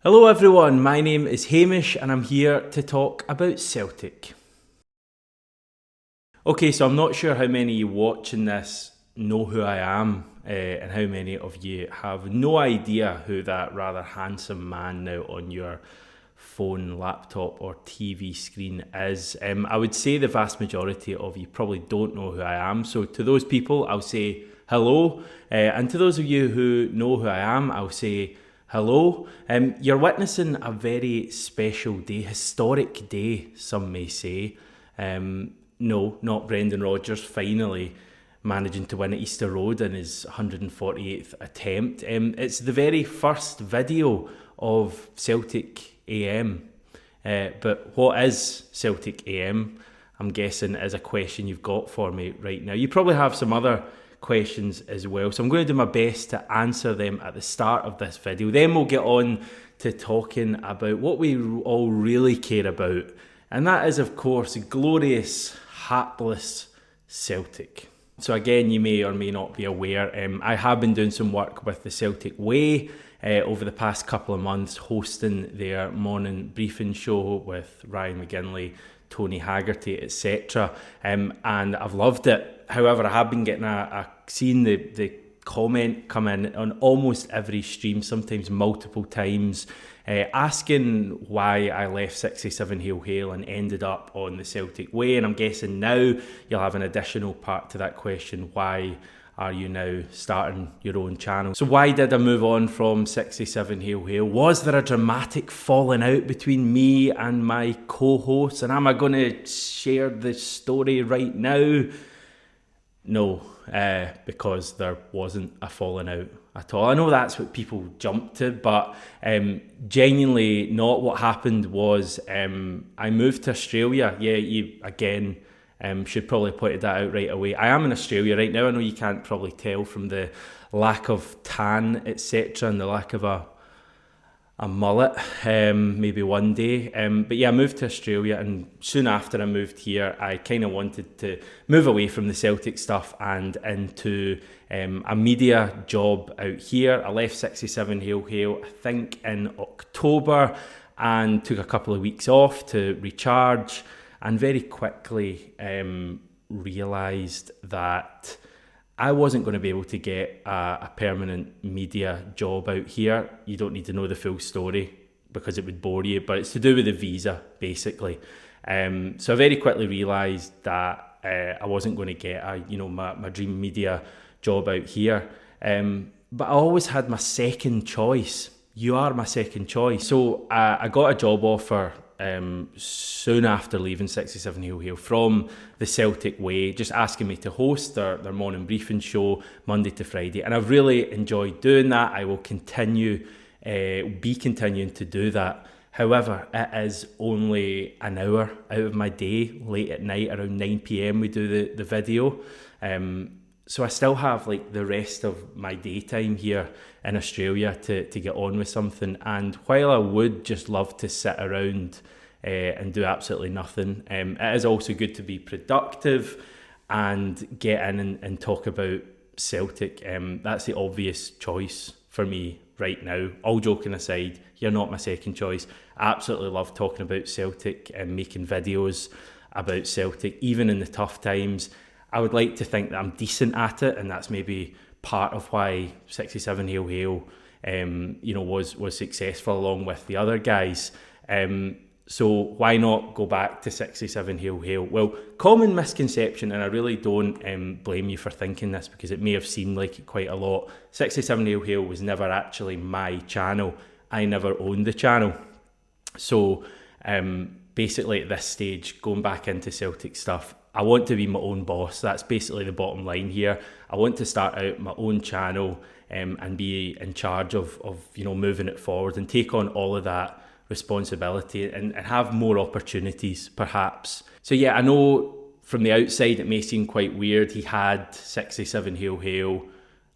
Hello everyone, my name is Hamish and I'm here to talk about Celtic. Okay, so I'm not sure how many of you watching this know who I am and how many of you have no idea who that rather handsome man now on your phone, laptop or TV screen is. I would say the vast majority of you probably don't know who I am, so to those people I'll say hello, and to those of you who know who I am I'll say hello. You're witnessing a very special day, historic day, some may say. No, not Brendan Rodgers finally managing to win at Easter Road in his 148th attempt. It's the very first video of Celtic A.M. But what is Celtic A.M? I'm guessing is a question you've got for me right now. You probably have some other questions as well, so I'm going to do my best to answer them at the start of this video. Then we'll get on to talking about what we all really care about, and that is of course glorious, hapless Celtic. So again, you may or may not be aware, I have been doing some work with the Celtic Way over the past couple of months, hosting their morning briefing show with Ryan McGinley, Tony Haggerty, etc. And I've loved it. However, I have been getting seeing the comment come in on almost every stream, sometimes multiple times, asking why I left 67 Hail Hail and ended up on the Celtic Way. And I'm guessing now you'll have an additional part to that question: why are you now starting your own channel? So why did I move on from 67 Hail Hail? Was there a dramatic falling out between me and my co-host? And am I going to share the story right now? No, because there wasn't a falling out at all. I know that's what people jump to, but genuinely not. What happened was I moved to Australia. Yeah, you again should probably point that out right away. I am in Australia right now. I know you can't probably tell from the lack of tan, etc., and the lack of a mullet, maybe one day. But yeah, I moved to Australia, and soon after I moved here, I kind of wanted to move away from the Celtic stuff and into a media job out here. I left 67 Hail Hail, I think in October, and took a couple of weeks off to recharge, and very quickly realised that I wasn't going to be able to get a permanent media job out here. You don't need to know the full story because it would bore you, but it's to do with the visa, basically. So I very quickly realised that I wasn't going to get my dream media job out here. But I always had my second choice. You are my second choice. So I got a job offer soon after leaving 67 Hail Hail from the Celtic Way, just asking me to host their morning briefing show Monday to Friday, and I've really enjoyed doing that. I will continuing to do that. However, it is only an hour out of my day. Late at night, around 9 p.m, we do the video. So I still have like the rest of my daytime here in Australia to get on with something. And while I would just love to sit around and do absolutely nothing, it is also good to be productive and get in and talk about Celtic. That's the obvious choice for me right now. All joking aside, you're not my second choice. I absolutely love talking about Celtic and making videos about Celtic, even in the tough times. I would like to think that I'm decent at it, and that's maybe part of why 67 Hail Hail was successful along with the other guys. So why not go back to 67 Hail Hail? Well, common misconception, and I really don't blame you for thinking this because it may have seemed like it quite a lot. 67 Hail Hail was never actually my channel. I never owned the channel. So basically at this stage, going back into Celtic stuff, I want to be my own boss. That's basically the bottom line here. I want to start out my own channel and be in charge of moving it forward and take on all of that responsibility and have more opportunities perhaps. So yeah, I know from the outside it may seem quite weird. He had 67 Hail Hail,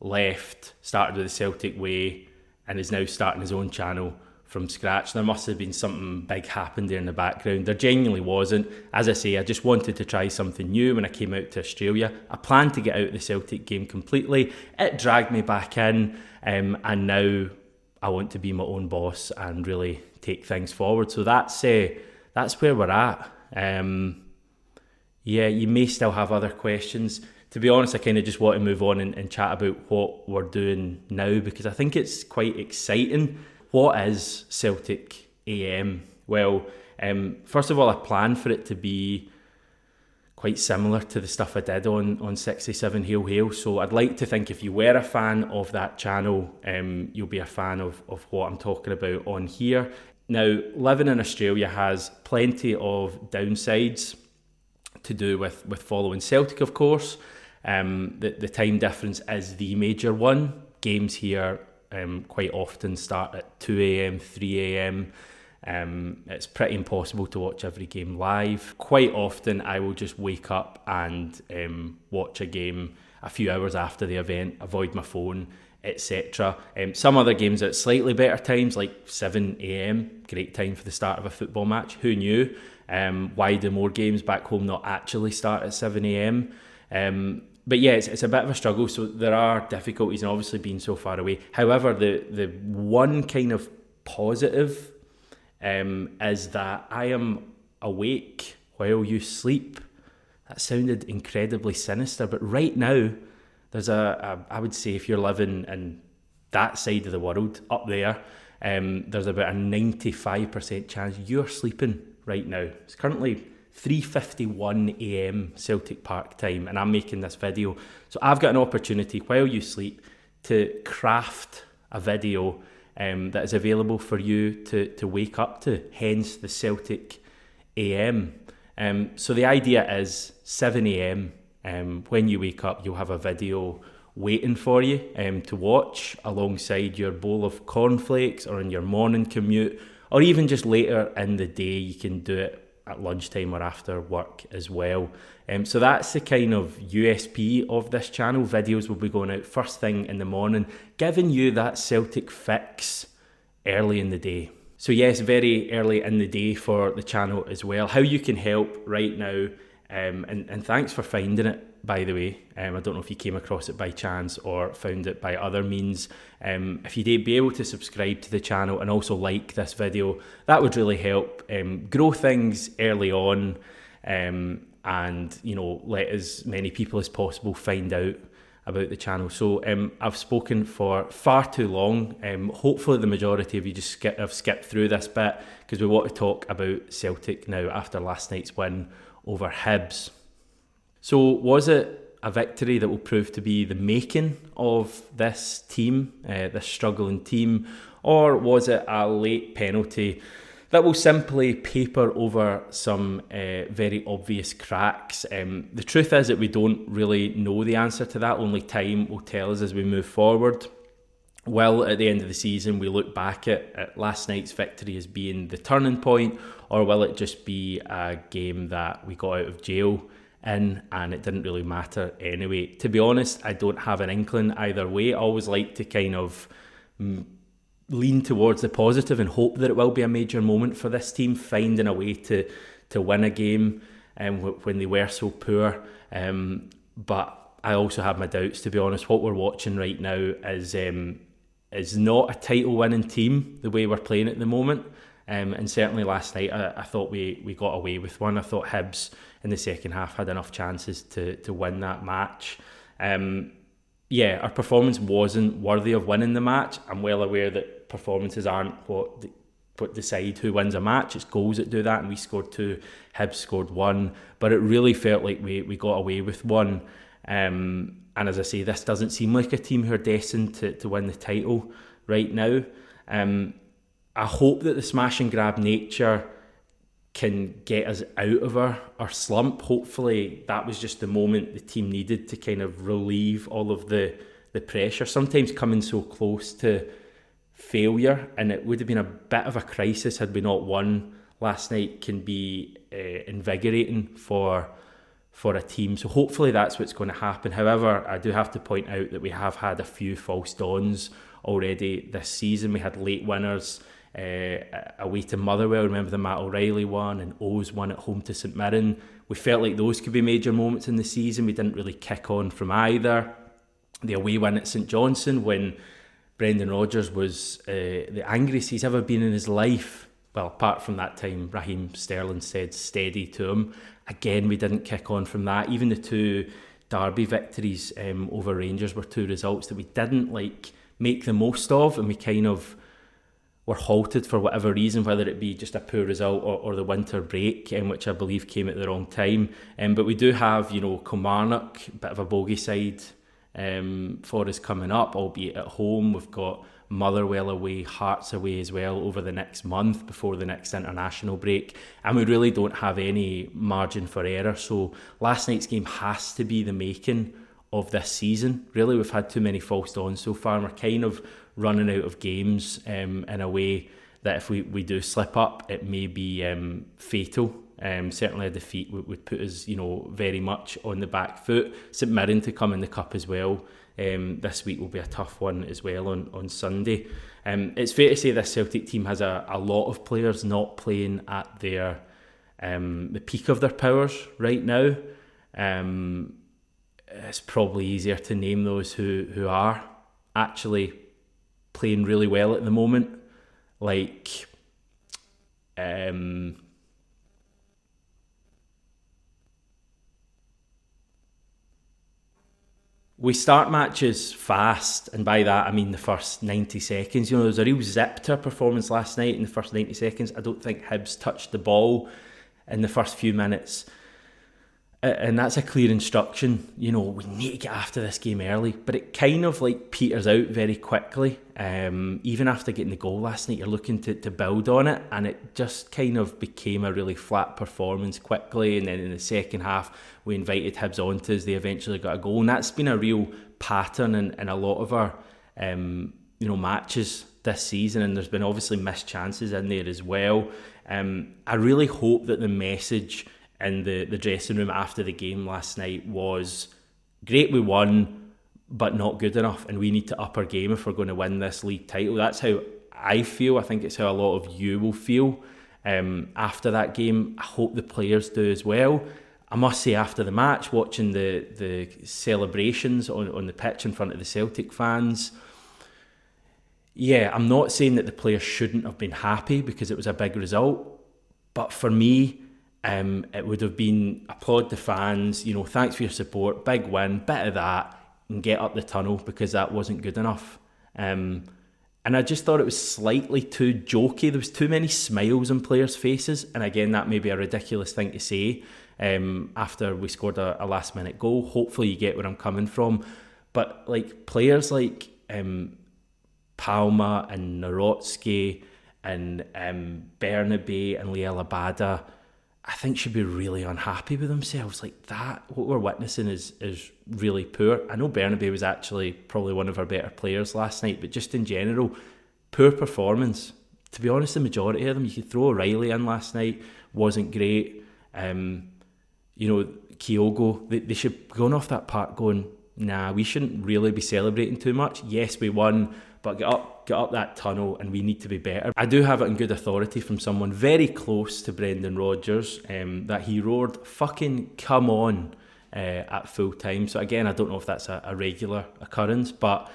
left, started with the Celtic Way, and is now starting his own channel from scratch. There must have been something big happened there in the background. There genuinely wasn't. As I say, I just wanted to try something new when I came out to Australia. I planned to get out of the Celtic game completely. It dragged me back in, and now I want to be my own boss and really take things forward. So that's where we're at. You may still have other questions. To be honest, I kind of just want to move on and chat about what we're doing now, because I think it's quite exciting. What is Celtic A.M? Well, first of all, I plan for it to be quite similar to the stuff I did on 67 Hail Hail. So I'd like to think if you were a fan of that channel, you'll be a fan of what I'm talking about on here. Now, living in Australia has plenty of downsides to do with following Celtic, of course. The time difference is the major one. Games here quite often start at 2 a.m, 3 a.m. It's pretty impossible to watch every game live. Quite often I will just wake up and watch a game a few hours after the event, avoid my phone, etc. Some other games at slightly better times, like 7 a.m, great time for the start of a football match. Who knew? Why do more games back home not actually start at 7 a.m? But yeah, it's a bit of a struggle, so there are difficulties in obviously being so far away. However, the one kind of positive is that I am awake while you sleep. That sounded incredibly sinister, but right now there's I would say if you're living in that side of the world, up there, there's about a 95% chance you're sleeping right now. It's currently 3:51 a.m. Celtic Park time, and I'm making this video. So I've got an opportunity while you sleep to craft a video that is available for you to wake up to, hence the Celtic A.M. So the idea is 7 a.m. When you wake up, you'll have a video waiting for you to watch alongside your bowl of cornflakes or in your morning commute, or even just later in the day. You can do it at lunchtime or after work as well. So that's the kind of USP of this channel. Videos will be going out first thing in the morning, giving you that Celtic fix early in the day. So yes, very early in the day for the channel as well. How you can help right now, and thanks for finding it, by the way. I don't know if you came across it by chance or found it by other means. If you'd be able to subscribe to the channel and also like this video, that would really help grow things early on, and let as many people as possible find out about the channel. So I've spoken for far too long. Hopefully the majority of you just have skipped through this bit, because we want to talk about Celtic now after last night's win over Hibs. So was it a victory that will prove to be the making of this team, this struggling team, or was it a late penalty that will simply paper over some very obvious cracks? The truth is that we don't really know the answer to that. Only time will tell us as we move forward. Will, at the end of the season, we look back at last night's victory as being the turning point, or will it just be a game that we got out of jail in and it didn't really matter anyway? To be honest, I don't have an inkling either way. I always like to kind of lean towards the positive and hope that it will be a major moment for this team, finding a way to win a game when they were so poor. But I also have my doubts, to be honest. What we're watching right now is not a title-winning team the way we're playing at the moment. And certainly last night, I thought we got away with one. I thought Hibs in the second half had enough chances to win that match. Our performance wasn't worthy of winning the match. I'm well aware that performances aren't what decide who wins a match. It's goals that do that, and we scored 2, Hibs scored 1. But it really felt like we got away with one. And as I say, this doesn't seem like a team who are destined to win the title right now. I hope that the smash and grab nature can get us out of our slump. Hopefully that was just the moment the team needed to kind of relieve all of the pressure. Sometimes coming so close to failure, and it would have been a bit of a crisis had we not won last night, can be invigorating for a team. So hopefully that's what's going to happen. However, I do have to point out that we have had a few false dawns already this season. We had late winners away to Motherwell. Remember the Matt O'Reilly one, and O's one at home to St Mirren. We felt like those could be major moments in the season. We didn't really kick on from either. The away win at St Johnstone, when Brendan Rodgers was the angriest he's ever been in his life. Well, apart from that time Raheem Sterling said steady to him. Again, we didn't kick on from that. Even the two Derby victories over Rangers were two results that we didn't make the most of, and we kind of were halted for whatever reason, whether it be just a poor result or the winter break, which I believe came at the wrong time. But we do have, Kilmarnock, a bit of a bogey side for us coming up, albeit at home. We've got Motherwell away, Hearts away as well over the next month before the next international break, and we really don't have any margin for error. So last night's game has to be the making of this season. Really, we've had too many false dawns so far, and we're kind of running out of games in a way that if we do slip up, it may be fatal. Certainly a defeat would put us, very much on the back foot. St Mirren to come in the cup as well. This week will be a tough one as well on Sunday. It's fair to say this Celtic team has a lot of players not playing at their the peak of their powers right now. It's probably easier to name those who are actually playing really well at the moment. We start matches fast, and by that I mean the first 90 seconds. There was a real zip to our performance last night in the first 90 seconds. I don't think Hibs touched the ball in the first few minutes. And that's a clear instruction. We need to get after this game early. But it kind of peters out very quickly. Even after getting the goal last night, you're looking to build on it. And it just kind of became a really flat performance quickly. And then in the second half, we invited Hibs onto us. They eventually got a goal. And that's been a real pattern in a lot of our matches this season. And there's been obviously missed chances in there as well. I really hope that the message in the dressing room after the game last night was, great, we won, but not good enough, and we need to up our game if we're going to win this league title. That's how I feel. I think it's how a lot of you will feel after that game. I hope the players do as well. I must say, after the match, watching the celebrations on the pitch in front of the Celtic fans, I'm not saying that the players shouldn't have been happy because it was a big result, but for me, it would have been applaud the fans, thanks for your support, big win, bit of that, and get up the tunnel, because that wasn't good enough. And I just thought it was slightly too jokey. There was too many smiles on players' faces, and again, that may be a ridiculous thing to say after we scored a last minute goal. Hopefully you get where I'm coming from. But players like Palma and Narotsky and Bernabe and Liel Abada, I think should be really unhappy with themselves. That, what we're witnessing is really poor. I know Bernabe was actually probably one of our better players last night, but just in general, poor performance. To be honest, the majority of them, you could throw O'Reilly in last night, wasn't great. Kyogo, they should be going off that park going, nah, we shouldn't really be celebrating too much. Yes, we won, but get up that tunnel, and we need to be better. I do have it on good authority from someone very close to Brendan Rodgers that he roared, fucking come on, at full time. So again, I don't know if that's a regular occurrence, but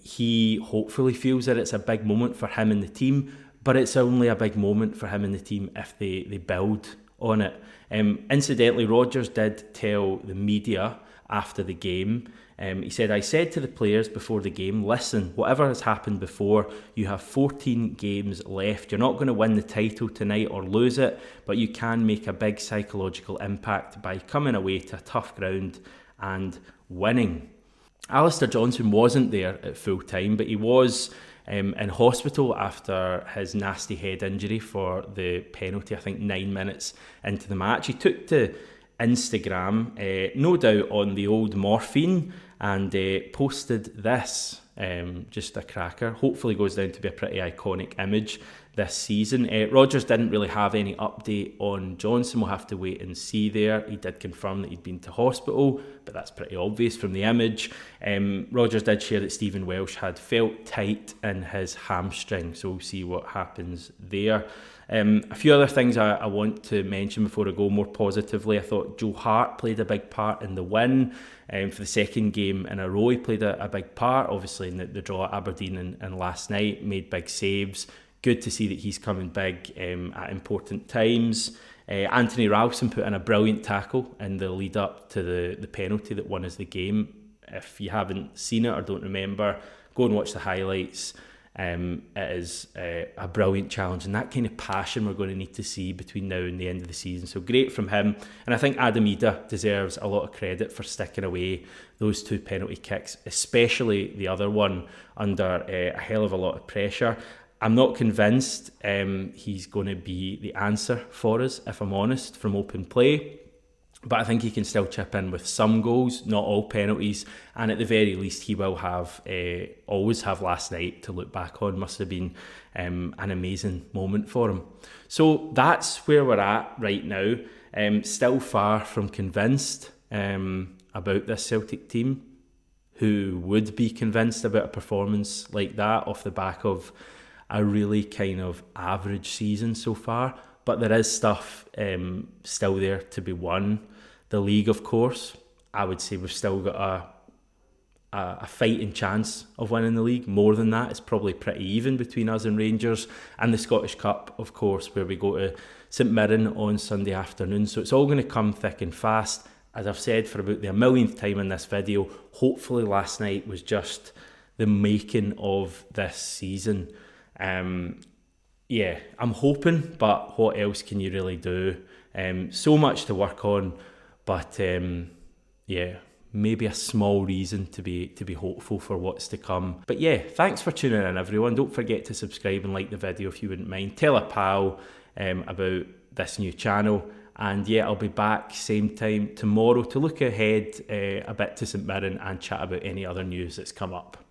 he hopefully feels that it's a big moment for him and the team, but it's only a big moment for him and the team if they build on it. Incidentally, Rodgers did tell the media after the game, he said, I said to the players before the game, listen, whatever has happened before, you have 14 games left. You're not going to win the title tonight or lose it, but you can make a big psychological impact by coming away to a tough ground and winning. Alistair Johnson wasn't there at full time, but he was in hospital after his nasty head injury for the penalty, I think 9 minutes into the match. He took to Instagram, no doubt on the old morphine, and posted this, just a cracker. Hopefully goes down to be a pretty iconic image. this season. Rodgers didn't really have any update on Johnson. We'll have to wait and see there. He did confirm that he'd been to hospital, but that's pretty obvious from the image. Rodgers did share that Stephen Welsh had felt tight in his hamstring, so we'll see what happens there. A few other things I want to mention before I go more positively. I thought Joe Hart played a big part in the win. For the second game in a row, he played a big part, obviously in the draw at Aberdeen and last night, made big saves. Good to see that he's coming big at important times. Anthony Ralston put in a brilliant tackle in the lead up to the penalty that won us the game. If you haven't seen it or don't remember, go and watch the highlights. It is a brilliant challenge, and that kind of passion we're going to need to see between now and the end of the season. So great from him. And I think Adam Ida deserves a lot of credit for sticking away those 2 penalty kicks, especially the other one under a hell of a lot of pressure. I'm not convinced he's going to be the answer for us, if I'm honest, from open play. But I think he can still chip in with some goals, not all penalties. And at the very least, he will always have last night to look back on. Must have been an amazing moment for him. So that's where we're at right now. Still far from convinced about this Celtic team. Who would be convinced about a performance like that off the back of a really kind of average season so far? But there is stuff still there to be won. The league, of course, I would say we've still got a fighting chance of winning the league. More than that, it's probably pretty even between us and Rangers. And the Scottish Cup, of course, where we go to St Mirren on Sunday afternoon. So it's all going to come thick and fast. As I've said for about the millionth time in this video, hopefully last night was just the making of this season. Yeah, I'm hoping, but what else can you really do? So much to work on, but yeah, maybe a small reason to be hopeful for what's to come. But yeah, thanks for tuning in, everyone. Don't forget to subscribe and like the video if you wouldn't mind. Tell a pal about this new channel. And yeah, I'll be back same time tomorrow to look ahead a bit to St Mirren and chat about any other news that's come up.